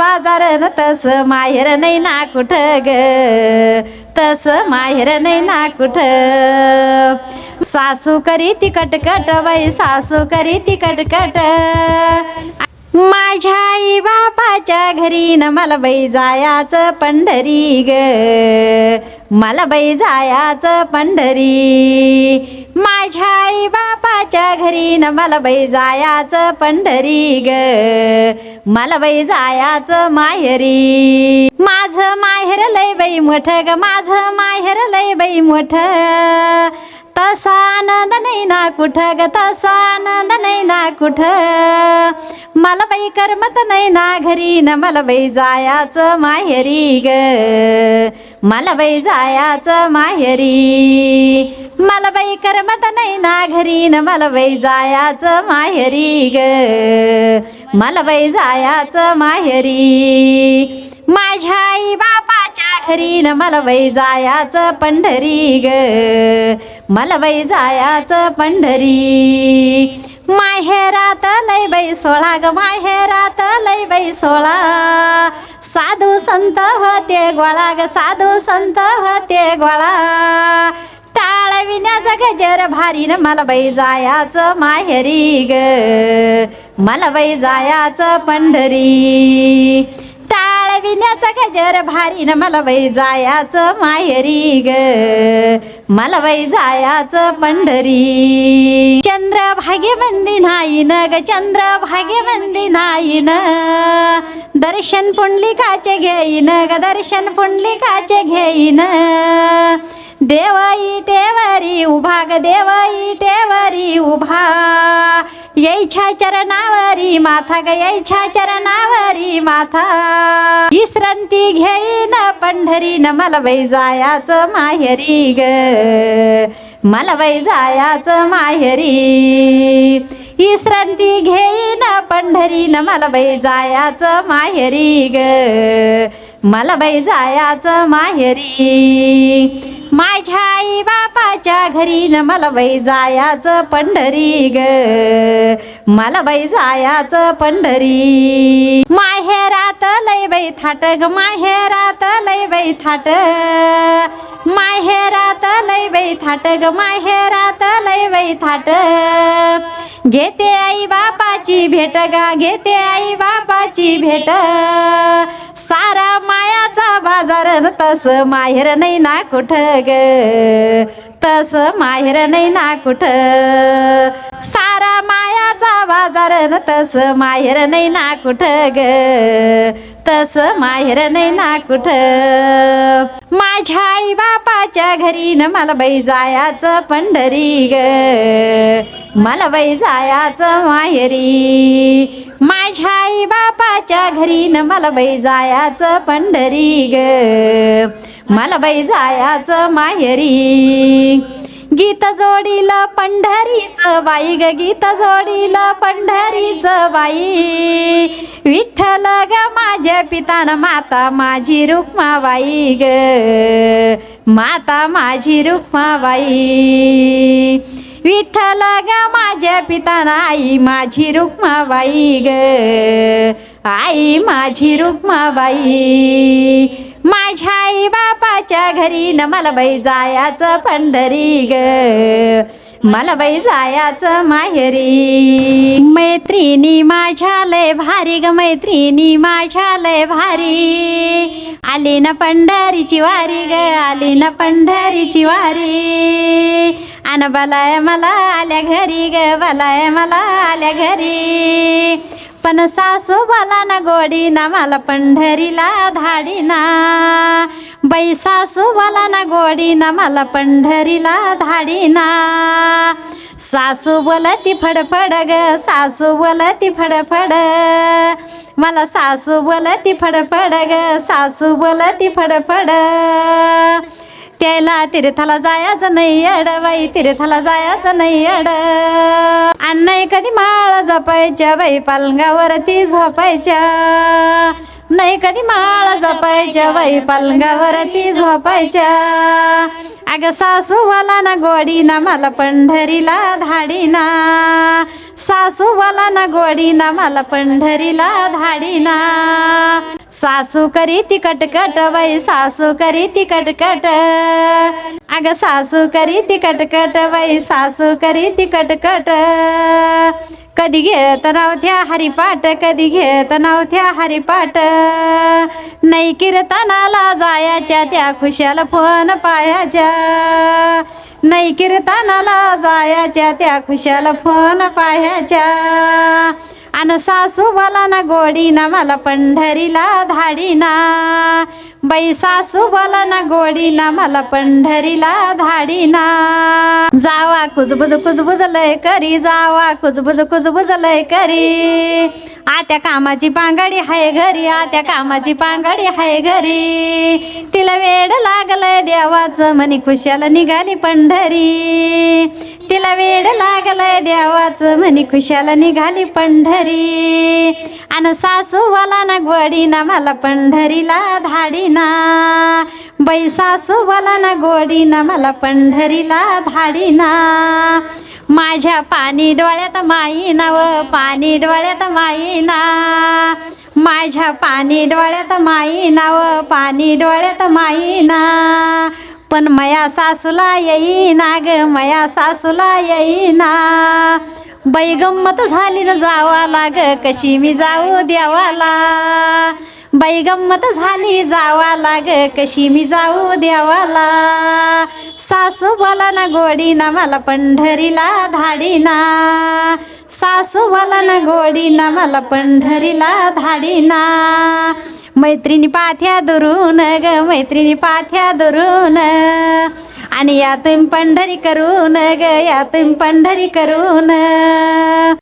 बाजार न तस माहेर नाही ना कुठं ग, तस माहेर नाही ना कुठं. सासू करी ती कटकट बाई, सासू करी ती कटकट. माझ्या आई बापाच्या घरी न मला बाई जायाचं पंढरी ग, मला बाई जायाचं पंढरी. माझ्या आई बापाच्या घरी न मला बाई जायाचं पंढरी ग, मला बाई जायाचं माहेरी. माझं माहेर लय बाई मोठं ग, माझं माहेर लय बाई मोठं. तसा आनंद नाही ना कुठं ग, तसा आनंद नाही ना कुठं. मला बाई करमत नाही ना घरी न मला बाई जायाचं माहेरी ग, मला बाई जायाचं माहेरी. मला बाई करमत नाही ना घरी न मला बाई जायाचं माहेरी ग, मला बाई जायाचं माहेरी. माझ्या आई बापाच्या घरी न मला बाई जायाचं पंढरी ग, मला बाई जायाचं पंढरी. माहेरात लय बाई सोळा ग, माहेरात लय बाई सोळा. साधू संत होते गोळा ग, साधू संत होते गोळा. टाळविण्याचा गजर भारी न मला बाई जायाचं माहेरी ग, मला बाई जायाचं पंढरी. टाळविण्याचा गजर भारी न मला बाई जायाचं माहेरी ग, मला बाई जायाचं पंढरी. चंद्रभागे बंदी नाही न ग, चंद्रभागे बंदी नाही न. दर्शन पुंडलिकाचे घेईन ग, दर्शन पुंडलिकाचे घेईन. देवाई टेवरी उभा ग, देवाई टेवरी उभा. यायच्या चरणावरी माथा ग, यायच्या चरणावरी माथा. विश्रांती घेईन पंढरी न मला बाई जायाचं माहेरी ग, मला बाई जायाचं माहेरी. विश्रांती घेईन पंढरी न मला बाई जायाचं माहेरी ग, मला बाई जायाचं माहेरी. माझ्या आई बापाच्या घरी न मला बाई जायाचं पंढरी ग, मला बाई जायाचं पंढरी. माहेरात लय बाई थाट ग, माहेरात लय बाई थाट. माहेरात लय बाई थाट ग, माहेरात लय बाई थाट. घेते आई बापाची भेट ग, घेते आई बापाची भेट. सारा मायाचा बाजार न तस माहेर नाही ना कुठं ग, तस माहेर नाही ना कुठं. सारा मायाचा बाजार न तस माहेर नाही ना कुठं ग, तस माहेर नाही ना कुठं. माझ्या आई बापाच्या घरी न मला बाई जायाचं पंढरी ग, मला बाई जायाचं माहेरी. माझ्या आई बापाच्या घरी न मला बाई जायाचं पंढरी ग, मला बाई जायाचं माहेरी. गीत जोडीला पंढरीचं बाई ग, गीत जोडीला पंढरीचं बाई. विठ्ठल ग माझ्या पितान, माता माझी रुक्माबाई ग, माता माझी रुक्माबाई. विठ्ठल ग माझ्या पितान, आई माझी रुक्माबाई ग, आई माझी रुक्माबाई. माझ्या आई बापाच्या घरी न मला बाई जायाचं पंढरी ग, मला बाई जायाचं माहेरी. मैत्रिणी माझ्या लय भारी ग, मैत्रिणी माझ्या लय भारी. आली ना पंढरीची वारी ग, आली ना पंढरीची वारी. अन बलाय मला आल्या घरी ग, बलाय मला आल्या घरी. पण सासू बाला ना गोडी ना मला पंढरीला धाडी ना. बाई सासू बाला ना गोडी ना मला पंढरीला धाडी ना. सासू बोलती फडफड ग, सासू बोलती फडफड. मला सासू बोलती फडफड ग, सासू बोलती फडफड. त्याला तीर्थाला जायचं नाही अड, बाई तीर्थाला जायचं नाही अड. नाही कधी माळ जपायच्या बाई पलंगावरती झोपायच्या. नाही कधी माळ जपायच्या बाई पलंगावरती झोपायच्या. अग सासूवाला ना गोडी ना मला पंढरीला धाडीना सासूवाला ना गोडी ना मला पंढरीला धाडीना सासू करी ती कटकट बाई सासू करी ती कटकट अग सासू करी ती कटकट बाई सासू करी ती कटकट कधी घेत नव्हत्या हरिपाठ कधी घेत नव्हत्या हरिपाठ नाही कीर्तनाला जायाच्या त्या खुशाल फोन पायाच्या नाही कीर्तनाला जायाच्या त्या खुशाल फोन पायाच्या अन सासूबाला ना गोडी ना मला पंढरीला धाडीना बाई सासूबाला ना गोडी ना मला पंढरीला धाडीना जावा कुजबुज लय करी जावा कुजबुज लय करी आत्या कामाची पांगडी हाय घरी आत्या कामाची पांगडी हाय घरी तिला वेड लागलंय देवाचं म्हणी खुशाल निघाली पंढरी तिला वेड लागलंय देवाचं म्हणी खुशाल निघाली पंढरी अन सासूवाला ना गोडी ना मला पंढरीला धाडीना बाई सासूवाला ना गोडी ना मला पंढरीला धाडीना माझ्या पाणी डोळ्यात माई नाव पाणी डोळ्यात माई ना माझ्या पाणी डोळ्यात माई नाव पाणी डोळ्यात माई ना पण मया सासूला येईना ग मया सासूला येईना बाई गंमत झाली न जावा लाग कशी मी जाऊ देवाला बाई गंमत झाली जावा लाग कशी मी जाऊ देवाला सासूबाला ना गोडी ना मला पंढरीला धाडीना सासूबाला ना गोडी ना मला पंढरीला धाडीना मैत्रिणी पाथ्या दुरून ग मैत्रिणी पाथ्या दुरून आणि या तुम्ही पंढरी करून ग या तुम्ही पंढरी करून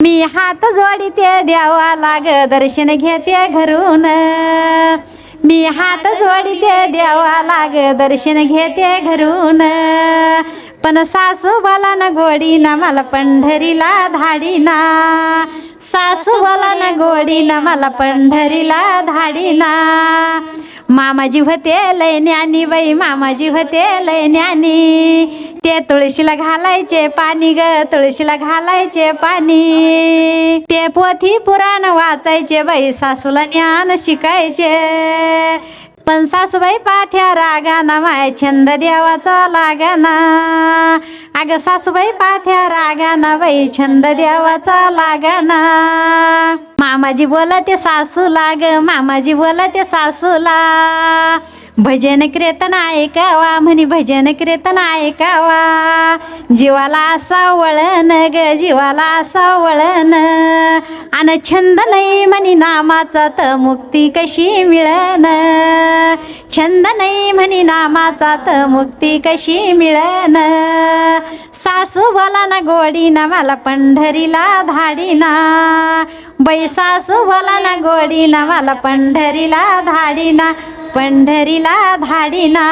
मी हात जोडीते देवाला ग दर्शन घेते घरून मी हात जोडीते देवाला ग दर्शन घेते घरून पण सासूबाला ना गोडी ना मला पंढरीला धाडीना सासूबाला ना गोडी ना मला पंढरीला धाडीना मामाजी होते लय ज्ञानी बाई मामाजी होते लय ज्ञानी ते तुळशीला घालायचे पाणी ग तुळशीला घालायचे पाणी ते पोथी पुराण वाचायचे बाई सासूला ज्ञान शिकायचे पण सासूबाई पाथ्या रागाना माय छंद देवाचा लागाना अग सासूबाई पाथ्या रागाना बाई छंद देवाचा लागाना मामाजी बोलते सासूला ग मामाजी बोलते सासूला भजन कीर्तन ऐकावा म्हणी भजन कीर्तन ऐकावा जीवाला असा वळण ग जीवाला असा वळण अन छंद नाही म्हणी नामाचा तर मुक्ती कशी मिळन छंद नाही म्हणी नामाचा तर मुक्ती कशी मिळन सासूबाला ना गोडी ना मला पंढरीला धाडीना बाई सासूबाला ना गोडी ना मला पंढरीला धाडीना पंढरीला धाडीना